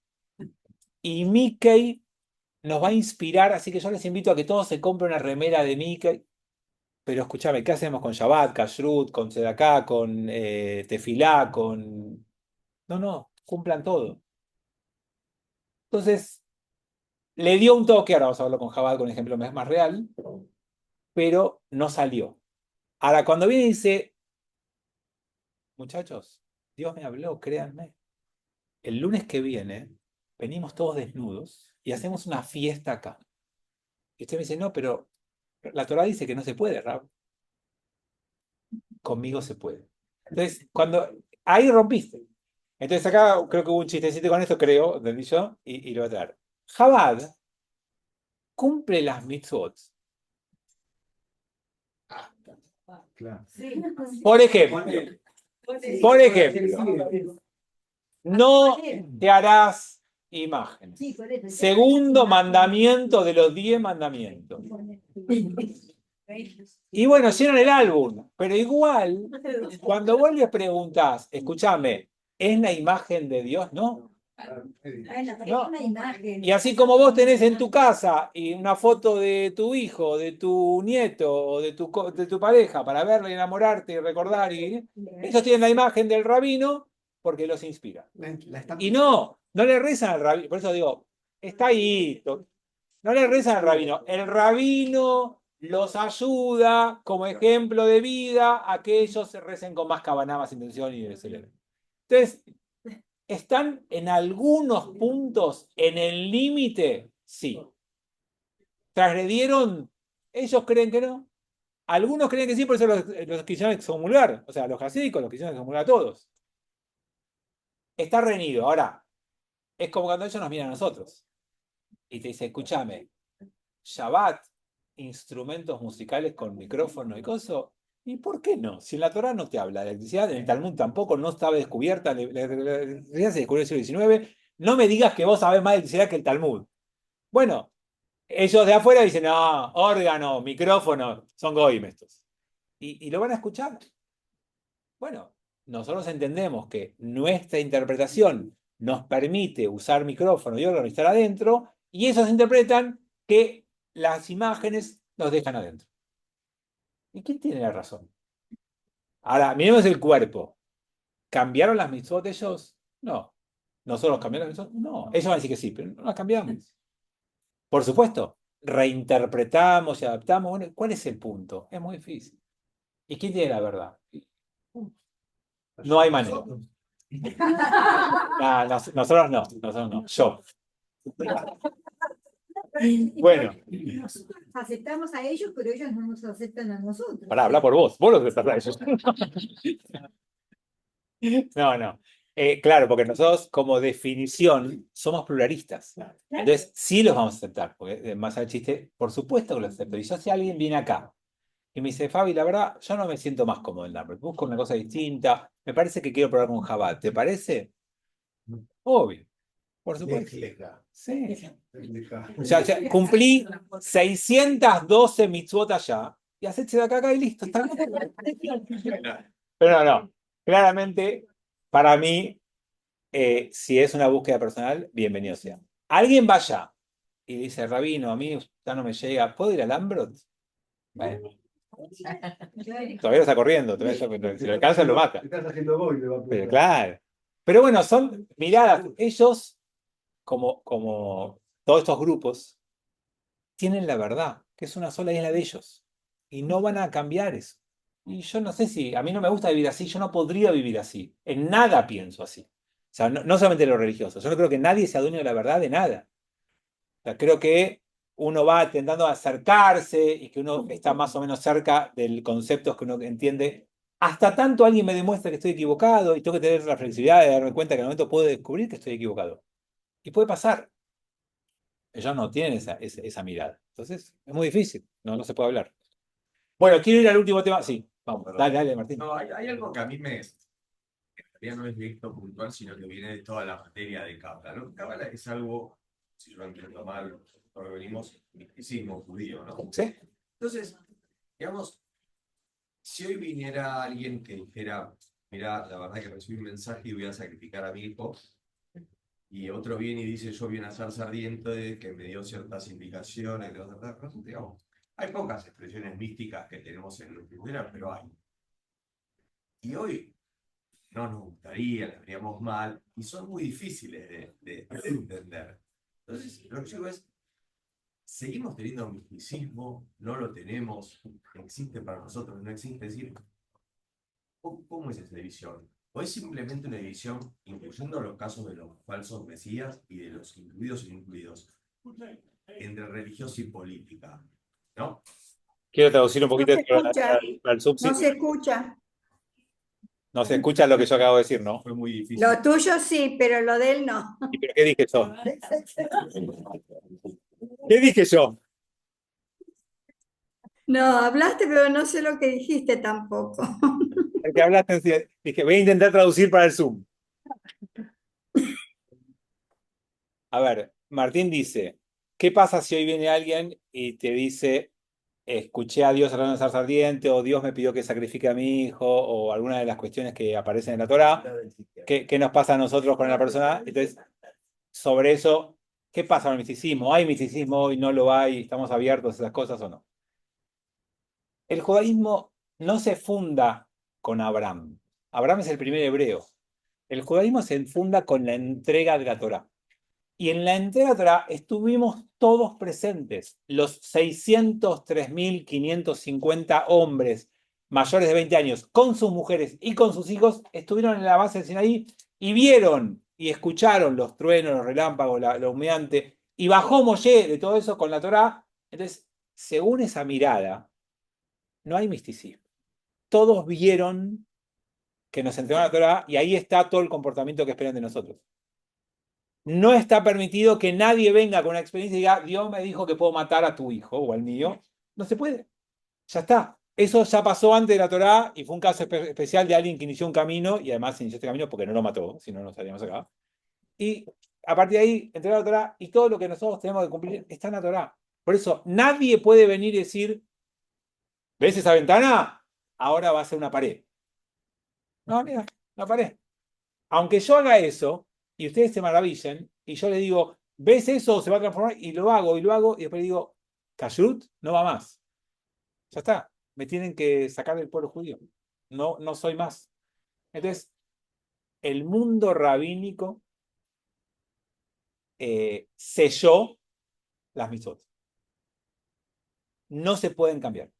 S1: y Mickey nos va a inspirar, así que yo les invito a que todos se compren una remera de Mickey. Pero escúchame, ¿qué hacemos con Shabbat, Kashrut, con Tzedaká, con Tefilá, con... No, cumplan todo. Entonces, le dio un toque, ahora vamos a hablar con Shabbat, con un ejemplo más real, pero no salió. Ahora, cuando viene y dice, muchachos, Dios me habló, créanme, el lunes que viene venimos todos desnudos y hacemos una fiesta acá. Y usted me dice, no, pero la Torah dice que no se puede, Rab. Conmigo se puede. Entonces, ahí rompiste. Entonces acá creo que hubo un chistecito con esto, creo, entendí yo, y lo voy a traer. Chabad cumple las mitzvot.
S9: Claro.
S2: Sí.
S1: Por ejemplo, no te harás imágenes.
S2: Sí, por eso.
S1: Segundo mandamiento de los 10 mandamientos. Y bueno, llenan el álbum, pero igual, cuando vos les preguntás, escúchame, ¿es la imagen de Dios? No.
S2: No. Una imagen.
S1: Y así como vos tenés en tu casa y una foto de tu hijo, de tu nieto o de tu pareja para verlo y enamorarte y recordar, y ellos tienen la imagen del rabino porque los inspira. Y no le rezan al rabino, por eso digo, está ahí, no le rezan al rabino. El rabino los ayuda como ejemplo de vida a que ellos se recen con más cabaná, más intención y de celebren. Entonces, ¿están en algunos puntos en el límite? Sí. ¿Transgredieron? Ellos creen que no. Algunos creen que sí, por eso los quisieron excomulgar. O sea, los hasídicos los quisieron excomulgar a todos. Está reñido. Ahora, es como cuando ellos nos miran a nosotros. Y te dicen, escúchame, Shabbat, instrumentos musicales con micrófono y cosas. ¿Y por qué no? Si en la Torah no te habla de electricidad, en el Talmud tampoco, no estaba descubierta, la electricidad se descubrió en el siglo XIX, no me digas que vos sabés más de electricidad que el Talmud. Bueno, ellos de afuera dicen, no, órgano, micrófono, son goyim estos. Y lo van a escuchar. Bueno, nosotros entendemos que nuestra interpretación nos permite usar micrófono y órgano y estar adentro, y ellos interpretan que las imágenes nos dejan adentro. ¿Y quién tiene la razón? Ahora, miremos el cuerpo. ¿Cambiaron las mitzvot ellos? No. ¿Nosotros cambiamos las mitzvot? No. Ellos van a decir que sí, pero no las cambiamos. Por supuesto, reinterpretamos y adaptamos. Bueno, ¿cuál es el punto? Es muy difícil. ¿Y quién tiene la verdad? No hay manera. No, nosotros no, yo. Bueno,
S2: Nosotros aceptamos a ellos, pero ellos no nos aceptan a nosotros.
S1: pará, habla por vos los aceptás a ellos. No. Claro, porque nosotros como definición somos pluralistas. Entonces sí los vamos a aceptar, porque más al chiste, por supuesto que los acepto. Y yo si alguien viene acá y me dice, Fabi, la verdad, yo no me siento más cómodo en Lambert, busco una cosa distinta, me parece que quiero probar con Java, ¿te parece? Obvio, por supuesto. Sí. Ya cumplí 612 mitzvot allá y hacete de acá y listo. ¿Está bien? Pero no. Claramente, para mí, si es una búsqueda personal, bienvenido sea. Alguien vaya y dice, Rabino, a mí ya no me llega, ¿puedo ir al Ambrot? Bueno, todavía lo está corriendo, si lo alcanza lo mata. Pero claro. Pero bueno, son miradas. Ellos, como todos estos grupos, tienen la verdad, que es una sola isla de ellos. Y no van a cambiar eso. Y yo no sé si, a mí no me gusta vivir así, yo no podría vivir así. En nada pienso así. O sea, no solamente lo religioso. Yo no creo que nadie sea dueño de la verdad de nada. O sea, creo que uno va intentando acercarse y que uno está más o menos cerca del concepto que uno entiende. Hasta tanto alguien me demuestra que estoy equivocado y tengo que tener la flexibilidad de darme cuenta que en el momento puedo descubrir que estoy equivocado. Y puede pasar. Ellos no tienen esa mirada. Entonces, es muy difícil. No se puede hablar. Bueno, quiero ir al último tema. Sí, vamos. Dale, Martín.
S9: No, hay algo que a mí en realidad no es directo puntual, sino que viene de toda la materia de Cábala, ¿no? Cábala es algo, si yo lo entiendo mal, nosotros venimos misticismo judío, ¿no?
S1: Sí.
S9: Entonces, digamos, si hoy viniera alguien que dijera, mira, la verdad que recibí un mensaje y voy a sacrificar a mi hijo, y otro viene y dice, yo vi una zarza ardiente que me dio ciertas indicaciones, digamos, hay pocas expresiones místicas que tenemos en el Cultura, pero hay. Y hoy no nos gustaría, las veríamos mal, y son muy difíciles de entender. Entonces, lo que yo digo es, seguimos teniendo misticismo, no lo tenemos, existe para nosotros, no existe. Es decir, ¿cómo es esa división? ¿O es simplemente una división, incluyendo los casos de los falsos mesías y de los incluidos e incluidos, entre religioso y política? ¿No?
S1: Quiero traducir un poquito
S2: No se escucha.
S1: al subsidi.
S2: No se escucha.
S1: No se escucha lo que yo acabo de decir, ¿no?
S9: Fue muy difícil.
S2: Lo tuyo sí, pero lo de él no.
S1: ¿Y pero qué dije yo? ¿Qué dije yo?
S2: No, hablaste, pero no sé lo que dijiste tampoco.
S1: El que hablaste, dije, voy a intentar traducir para el Zoom. A ver, Martín dice, ¿qué pasa si hoy viene alguien y te dice, escuché a Dios hablando de zarza ardiente, o Dios me pidió que sacrifique a mi hijo, o alguna de las cuestiones que aparecen en la Torá? ¿Qué nos pasa a nosotros con la persona? Entonces, sobre eso, ¿qué pasa con el misticismo? ¿Hay misticismo hoy? ¿No lo hay? ¿Estamos abiertos a esas cosas o no? El judaísmo no se funda con Abraham. Abraham es el primer hebreo. El judaísmo se funda con la entrega de la Torá. Y en la entrega de la Torá estuvimos todos presentes. Los 603.550 hombres mayores de 20 años, con sus mujeres y con sus hijos, estuvieron en la base del Sinaí y vieron y escucharon los truenos, los relámpagos, la humeante, y bajó Moshe de todo eso con la Torá. Entonces, según esa mirada, no hay misticismo. Todos vieron que nos entregaron la Torá y ahí está todo el comportamiento que esperan de nosotros. No está permitido que nadie venga con una experiencia y diga, Dios me dijo que puedo matar a tu hijo o al mío. No se puede. Ya está. Eso ya pasó antes de la Torá y fue un caso especial de alguien que inició un camino y además inició este camino porque no lo mató, si no, no estaríamos acá. Y a partir de ahí, entregar la Torá y todo lo que nosotros tenemos que cumplir está en la Torá. Por eso, nadie puede venir y decir, ¿ves esa ventana? Ahora va a ser una pared. No, mira, una pared. Aunque yo haga eso y ustedes se maravillen y yo les digo, ¿ves eso? Se va a transformar y lo hago y después le digo, Kashrut no va más. Ya está. Me tienen que sacar del pueblo judío. No soy más. Entonces, el mundo rabínico selló las mitzvot. No se pueden cambiar.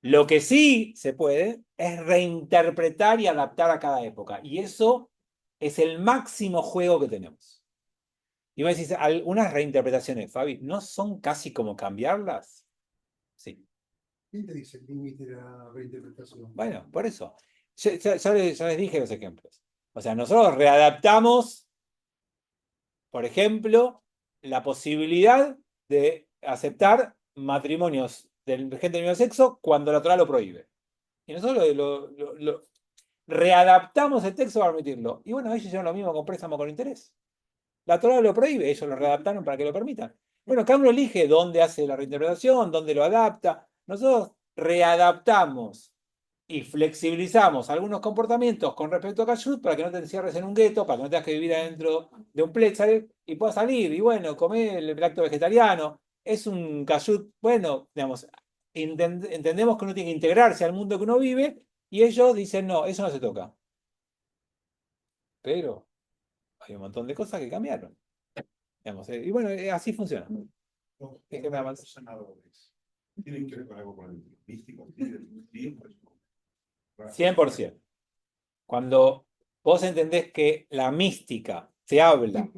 S1: Lo que sí se puede es reinterpretar y adaptar a cada época. Y eso es el máximo juego que tenemos. Y vos decís, algunas reinterpretaciones, Fabi, ¿no son casi como cambiarlas? Sí.
S4: ¿Quién te dice el límite de la reinterpretación?
S1: Bueno, por eso. Ya les dije los ejemplos. O sea, nosotros readaptamos, por ejemplo, la posibilidad de aceptar matrimonios de gente del mismo sexo cuando la Torá lo prohíbe. Y nosotros readaptamos el texto para permitirlo. Y bueno, ellos hicieron lo mismo con préstamo con interés. La Torá lo prohíbe, ellos lo readaptaron para que lo permitan. Bueno, cada uno elige dónde hace la reinterpretación, dónde lo adapta. Nosotros readaptamos y flexibilizamos algunos comportamientos con respecto a Kashrut para que no te encierres en un gueto, para que no tengas que vivir adentro de un plétzale y puedas salir. Y bueno, comer el lacto vegetariano. Es un Kashrut, bueno, digamos, entendemos que uno tiene que integrarse al mundo que uno vive y ellos dicen, no, eso no se toca. Pero hay un montón de cosas que cambiaron. Digamos, y bueno, así funciona.
S5: Los sanadores tienen que ver con algo con el místico, ¿sí?
S1: 100%. Cuando vos entendés que la mística te habla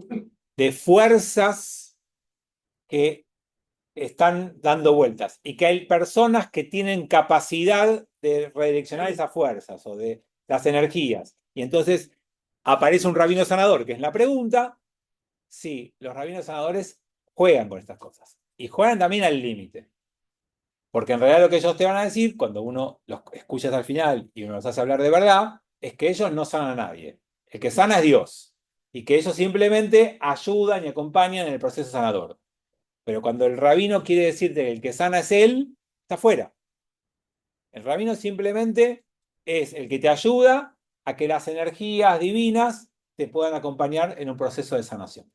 S1: de fuerzas que están dando vueltas y que hay personas que tienen capacidad de redireccionar esas fuerzas o de las energías, y entonces aparece un rabino sanador, que es la pregunta. Sí, los rabinos sanadores juegan con estas cosas y juegan también al límite. Porque en realidad lo que ellos te van a decir, cuando uno los escucha hasta el final y uno los hace hablar de verdad, es que ellos no sanan a nadie. El que sana es Dios. Y que ellos simplemente ayudan y acompañan en el proceso sanador. Pero cuando el rabino quiere decirte que el que sana es él, está fuera. El rabino simplemente es el que te ayuda a que las energías divinas te puedan acompañar en un proceso de sanación.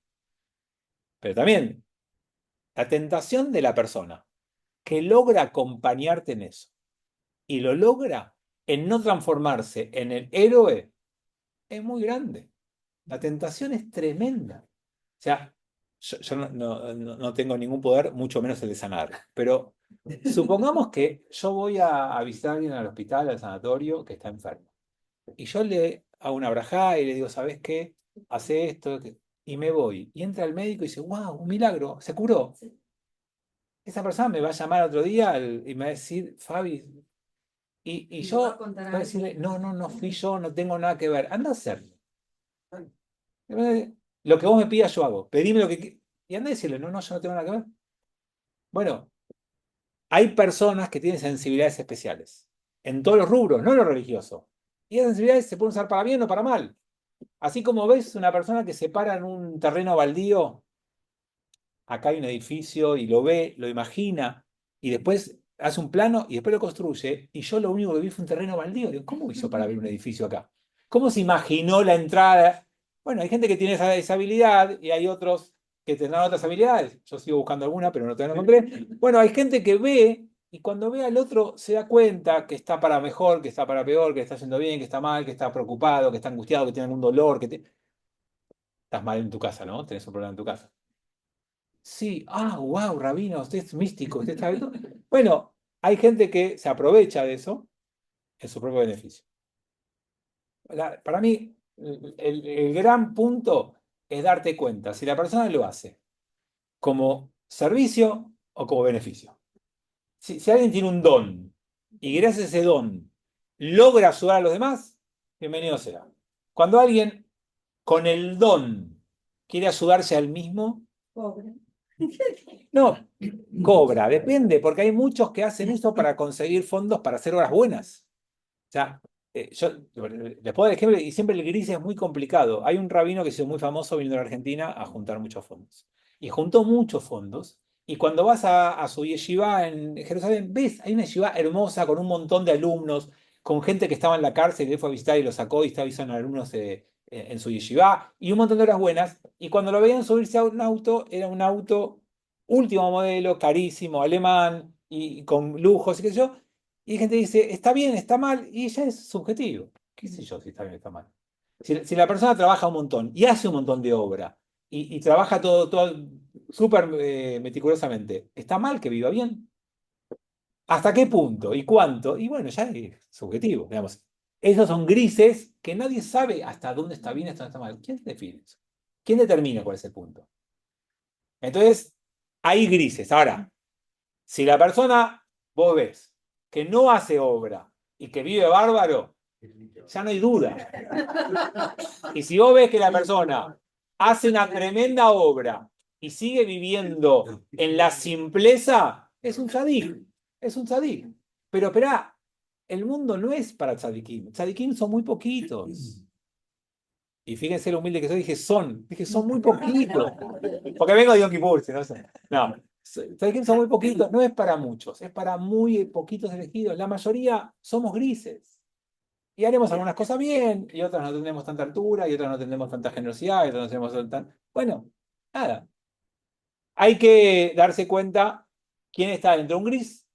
S1: Pero también, la tentación de la persona que logra acompañarte en eso y lo logra en no transformarse en el héroe es muy grande. La tentación es tremenda. O sea, yo no tengo ningún poder, mucho menos el de sanar, pero supongamos que yo voy a visitar a alguien al hospital, al sanatorio, que está enfermo. Y yo le hago una brajá y le digo, ¿sabes qué? Hace esto. Y me voy. Y entra el médico y dice, wow, un milagro, se curó. Esa persona me va a llamar otro día y me va a decir, Fabi, y yo voy a decirle, no fui yo, no tengo nada que ver. Anda a hacerlo. Lo que vos me pidas yo hago. Pedime lo que... Y anda a decirle, no, yo no tengo nada que ver. Bueno, hay personas que tienen sensibilidades especiales. En todos los rubros, no en lo religioso. Y esas sensibilidades se pueden usar para bien o para mal. Así como ves una persona que se para en un terreno baldío, acá hay un edificio y lo ve, lo imagina, y después hace un plano y después lo construye, y yo lo único que vi fue un terreno baldío. Digo, ¿cómo hizo para ver un edificio acá? ¿Cómo se imaginó la entrada? Bueno, hay gente que tiene esa habilidad y hay otros que tendrán otras habilidades. Yo sigo buscando alguna, pero no te la encontré. Bueno, hay gente que ve y cuando ve al otro se da cuenta que está para mejor, que está para peor, que está haciendo bien, que está mal, que está preocupado, que está angustiado, que tiene algún dolor, estás mal en tu casa, ¿no? Tenés un problema en tu casa. Sí, wow, rabino, usted es místico, usted sabe todo. Bueno, hay gente que se aprovecha de eso en su propio beneficio. Para mí, el gran punto es darte cuenta si la persona lo hace como servicio o como beneficio. Si alguien tiene un don y gracias a ese don logra ayudar a los demás, bienvenido sea. Cuando alguien con el don quiere ayudarse al mismo,
S2: Pobre.
S1: no, cobra, depende, porque hay muchos que hacen eso para conseguir fondos para hacer obras buenas. O sea, yo les puedo dar ejemplo, y siempre el gris es muy complicado. Hay un rabino que se hizo muy famoso viniendo a la Argentina a juntar muchos fondos. Y juntó muchos fondos. Y cuando vas a su yeshiva en Jerusalén, ves, hay una yeshiva hermosa con un montón de alumnos, con gente que estaba en la cárcel y él fue a visitar y lo sacó y estaba visitando a alumnos en su yeshiva, y un montón de horas buenas. Y cuando lo veían subirse a un auto, era un auto último modelo, carísimo, alemán, y con lujos y qué sé yo. Y gente dice, está bien, está mal, y ya es subjetivo. ¿Qué sé yo si está bien o está mal? Si la persona trabaja un montón y hace un montón de obra y trabaja todo súper meticulosamente, ¿está mal que viva bien? ¿Hasta qué punto? ¿Y cuánto? Y bueno, ya es subjetivo, digamos. Esos son grises que nadie sabe hasta dónde está bien, hasta dónde está mal. ¿Quién define eso? ¿Quién determina cuál es el punto? Entonces, hay grises. Ahora, si la persona, vos ves, que no hace obra y que vive bárbaro, ya no hay duda. Y si vos ves que la persona hace una tremenda obra y sigue viviendo en la simpleza, es un tzadik. Es un tzadik. Pero esperá, el mundo no es para tzadikim. Tzadikim son muy poquitos. Y fíjense lo humilde que soy, dije son muy poquitos. Porque vengo de Yom Kippur, si no sé. No, tzadikim son muy poquitos, no es para muchos, es para muy poquitos elegidos. La mayoría somos grises. Y haremos algunas cosas bien, y otras no tendremos tanta altura, y otras no tendremos tanta generosidad, y otras no tenemos tan... Bueno, nada. Hay que darse cuenta quién está dentro de un gris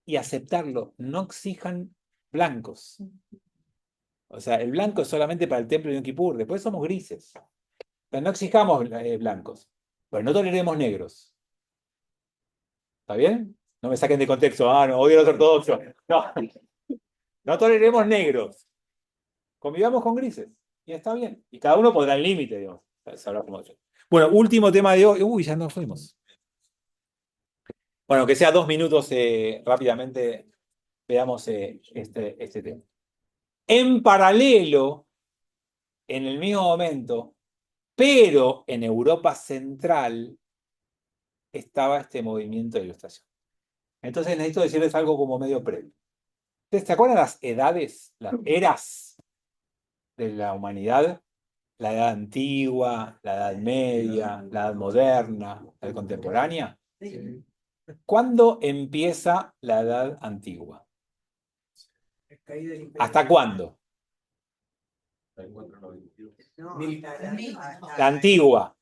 S1: y aceptarlo. No exijan blancos. O sea, el blanco es solamente para el templo de Yom Kippur, después somos grises. Pero no exijamos blancos. Pero no toleremos negros. ¿Está bien? No me saquen de contexto. Ah, no, odio a los ortodoxos. No, no toleremos negros. Convivamos con grises. Y está bien. Y cada uno pondrá el límite, digamos. Bueno, último tema de hoy. Uy, ya nos fuimos. Bueno, que sea 2 minutos rápidamente veamos este tema. En paralelo, en el mismo momento, pero en Europa Central, estaba este movimiento de ilustración. Entonces necesito decirles algo como medio previo. ¿Ustedes se acuerdan las edades, las eras de la humanidad? La edad antigua, la edad media, la edad moderna, la edad contemporánea. ¿Cuándo empieza la edad antigua? ¿Hasta cuándo? La antigua.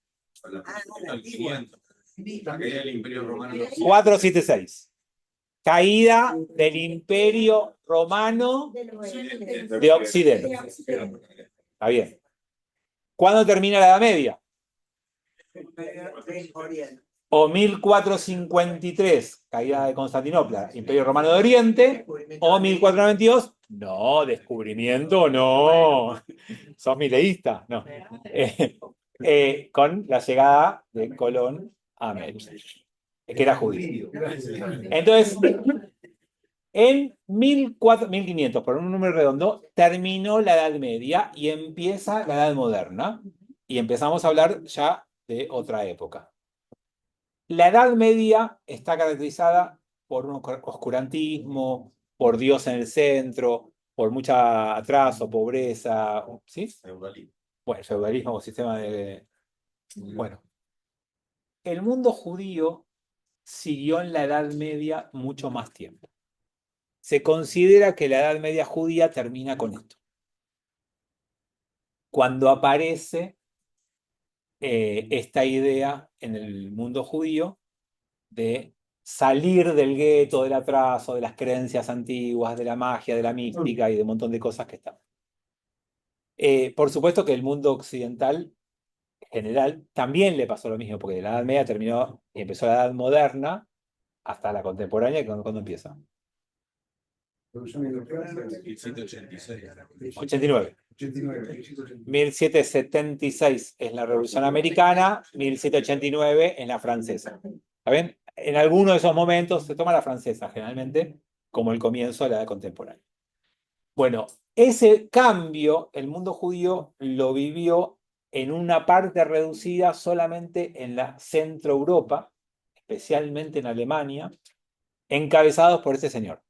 S1: 476. Caída del Imperio Romano de Occidente. Está bien. ¿Cuándo termina la Edad Media? O 1453, caída de Constantinopla, Imperio Romano de Oriente, o 1492, no, descubrimiento, no. ¿Sos mileísta? No. Con la llegada de Colón a América, que era judío. Entonces, en 1500, por un número redondo, terminó la Edad Media y empieza la Edad Moderna. Y empezamos a hablar ya de otra época. La Edad Media está caracterizada por un oscurantismo, por Dios en el centro, por mucho atraso, pobreza, ¿sí?
S9: Feudalismo.
S1: Bueno, feudalismo o sistema de... Bueno, el mundo judío siguió en la Edad Media mucho más tiempo. Se considera que la Edad Media judía termina con esto. Cuando aparece esta idea en el mundo judío de salir del gueto, del atraso, de las creencias antiguas, de la magia, de la mística y de un montón de cosas que están. Por supuesto que el mundo occidental general también le pasó lo mismo, porque de la Edad Media terminó y empezó la Edad Moderna hasta la contemporánea, cuando empieza. 89. 1776 es la Revolución Americana, 1789 es la francesa. ¿Está bien? En alguno de esos momentos se toma la francesa, generalmente, como el comienzo de la edad contemporánea. Bueno, ese cambio, el mundo judío lo vivió en una parte reducida solamente en la Centro Europa, especialmente en Alemania, encabezados por este señor,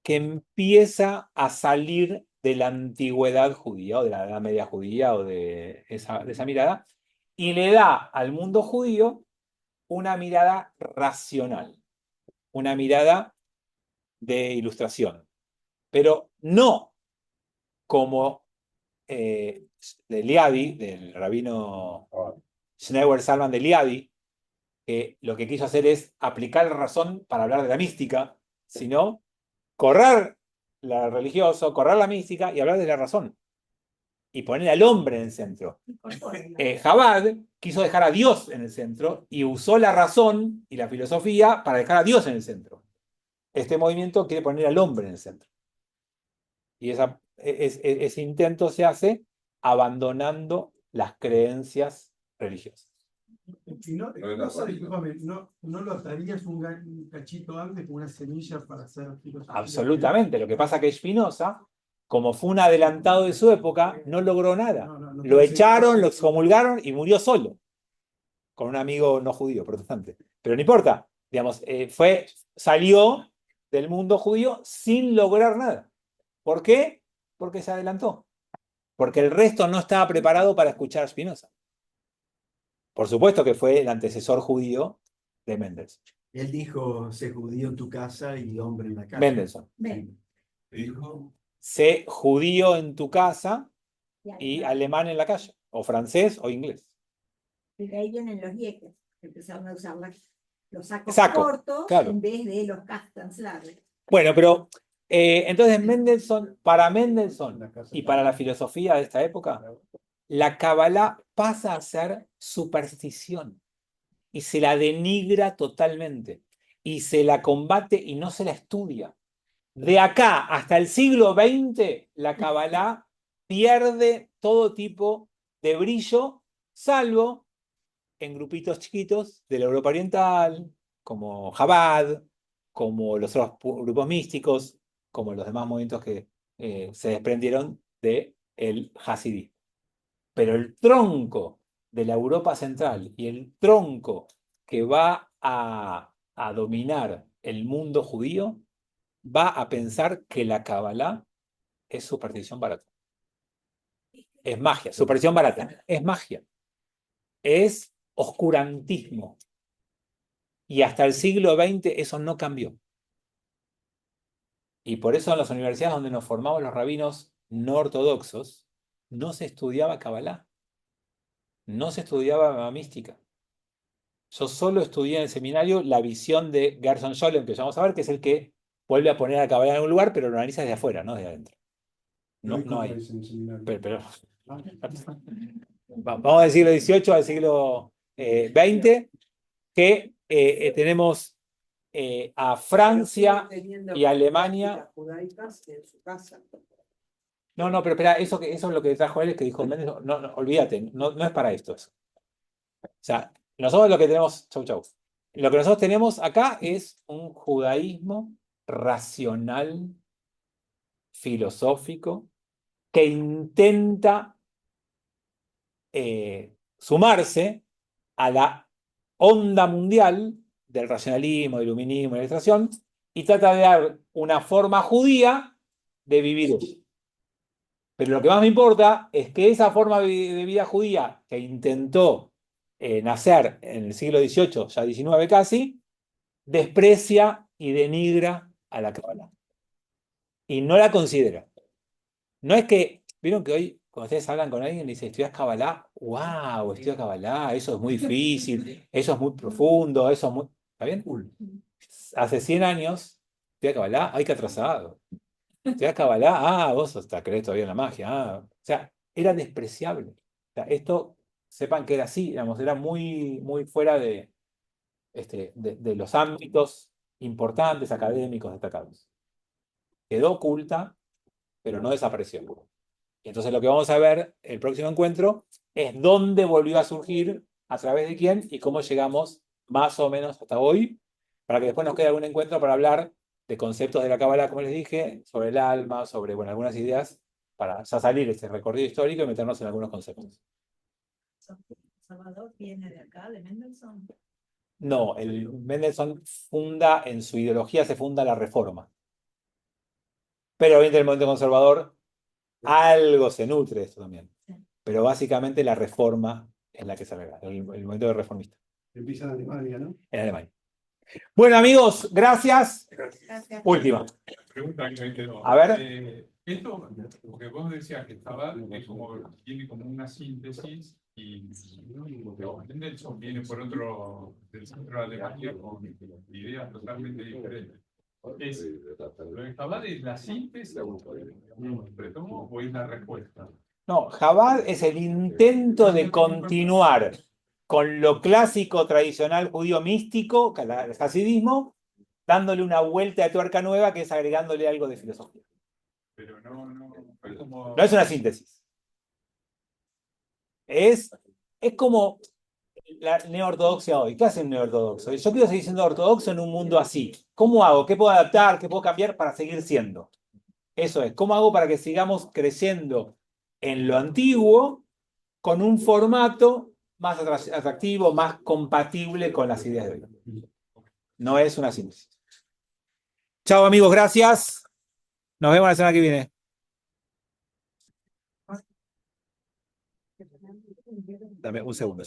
S1: que empieza a salir de la antigüedad judía, o de la Edad Media judía, o de esa mirada, y le da al mundo judío una mirada racional, una mirada de ilustración, pero no como de Liadi, del rabino Schneur Zalman de Liadi, que lo que quiso hacer es aplicar la razón para hablar de la mística, sino correr la religioso, correr la mística y hablar de la razón. Y poner al hombre en el centro. Chabad quiso dejar a Dios en el centro y usó la razón y la filosofía para dejar a Dios en el centro. Este movimiento quiere poner al hombre en el centro. Y ese intento se hace abandonando las creencias religiosas.
S6: Y discúlpame, ¿no lo atarías un cachito antes con una semilla para hacer filosofía?
S1: Absolutamente. Lo que pasa es que Spinoza, como fue un adelantado de su época, no logró nada. Lo echaron, lo excomulgaron y murió solo, con un amigo no judío, protestante. Pero no importa, digamos, salió del mundo judío sin lograr nada. ¿Por qué? Porque se adelantó. Porque el resto no estaba preparado para escuchar a Spinoza. Por supuesto que fue el antecesor judío de Mendelssohn.
S10: Él dijo, sé judío en tu casa y hombre en la calle.
S1: Mendelssohn.
S5: Dijo,
S1: Sé judío en tu casa y alemán en la calle, o francés o inglés.
S2: Y de ahí vienen los yeques, que empezaron a usar los sacos
S1: Saco,
S2: cortos
S1: claro.
S2: en vez de los caftans largos.
S1: Bueno, pero entonces para Mendelssohn y para la filosofía de esta época, la Kabbalah pasa a ser superstición y se la denigra totalmente y se la combate y no se la estudia. De acá hasta el siglo XX, la Kabbalah pierde todo tipo de brillo, salvo en grupitos chiquitos de la Europa Oriental, como Chabad, como los otros grupos místicos, como los demás movimientos que se desprendieron del Hasidismo. Pero el tronco de la Europa Central y el tronco que va a dominar el mundo judío va a pensar que la Kabbalah es superstición barata. Es magia, superstición barata, es magia. Es oscurantismo. Y hasta el siglo XX eso no cambió. Y por eso en las universidades donde nos formamos los rabinos no ortodoxos, no se estudiaba Kabbalah, no se estudiaba mística. Yo solo estudié en el seminario la visión de Gerson Scholem, que ya vamos a ver, que es el que vuelve a poner a Kabbalah en algún lugar, pero lo analiza desde afuera, no desde adentro. No hay. Pero vamos del siglo XVIII al siglo XX, que tenemos a Francia y Alemania. No, pero espera, eso es lo que trajo él, que dijo Méndez, no, olvídate, no es para esto eso. O sea, nosotros lo que tenemos, lo que nosotros tenemos acá es un judaísmo racional, filosófico, que intenta sumarse a la onda mundial del racionalismo, del iluminismo, de la ilustración, y trata de dar una forma judía de vivir eso. Pero lo que más me importa es que esa forma de vida judía que intentó nacer en el siglo XVIII, ya XIX casi, desprecia y denigra a la Kabbalah. Y no la considera. No es que, vieron que hoy, cuando ustedes hablan con alguien y dicen, ¿estudias Kabbalah? ¡Wow! Estudias Kabbalah, eso es muy difícil, eso es muy profundo, eso es muy... ¿Está bien? Hace 100 años, estudias Kabbalah, ¡ay, qué atrasado! Estudias Kabbalah, vos hasta crees todavía en la magia. O sea, era despreciable. O sea, esto, sepan que era así, digamos, era muy, muy fuera de los ámbitos importantes, académicos, destacados. Quedó oculta, pero no desapareció. Y entonces lo que vamos a ver el próximo encuentro es dónde volvió a surgir, a través de quién y cómo llegamos más o menos hasta hoy, para que después nos quede algún encuentro para hablar de conceptos de la Kabbalah, como les dije, sobre el alma, sobre algunas ideas, para ya salir este recorrido histórico y meternos en algunos conceptos.
S2: ¿Salvador viene de acá, de Mendelssohn?
S1: No, Mendelssohn funda, en su ideología se funda la Reforma. Pero obviamente el movimiento conservador algo se nutre de esto también. Pero básicamente la Reforma es la que se arregla, el movimiento reformista.
S4: Empieza en Alemania, ¿no?
S1: En Alemania. Bueno, amigos, gracias.
S2: Gracias.
S1: Última.
S8: Pregunta que me quedó.
S1: A ver.
S8: Esto, porque vos decías que estaba, tiene como una síntesis y Mendelssohn viene por del centro de Alemania con ideas totalmente diferentes. ¿Lo de Chabad es la síntesis retomo o es la respuesta?
S1: No, Chabad es el intento de continuar con lo clásico tradicional judío místico, el hasidismo, dándole una vuelta de tuerca nueva que es agregándole algo de filosofía.
S8: Pero no como...
S1: No es una síntesis. Es como la neortodoxia hoy. ¿Qué hace un neortodoxo? Yo quiero seguir siendo ortodoxo en un mundo así. ¿Cómo hago? ¿Qué puedo adaptar? ¿Qué puedo cambiar para seguir siendo? Eso es. ¿Cómo hago para que sigamos creciendo en lo antiguo con un formato más atractivo, más compatible con las ideas de hoy? No es una síntesis. Chao amigos, gracias. Nos vemos la semana que viene. Dame un segundo.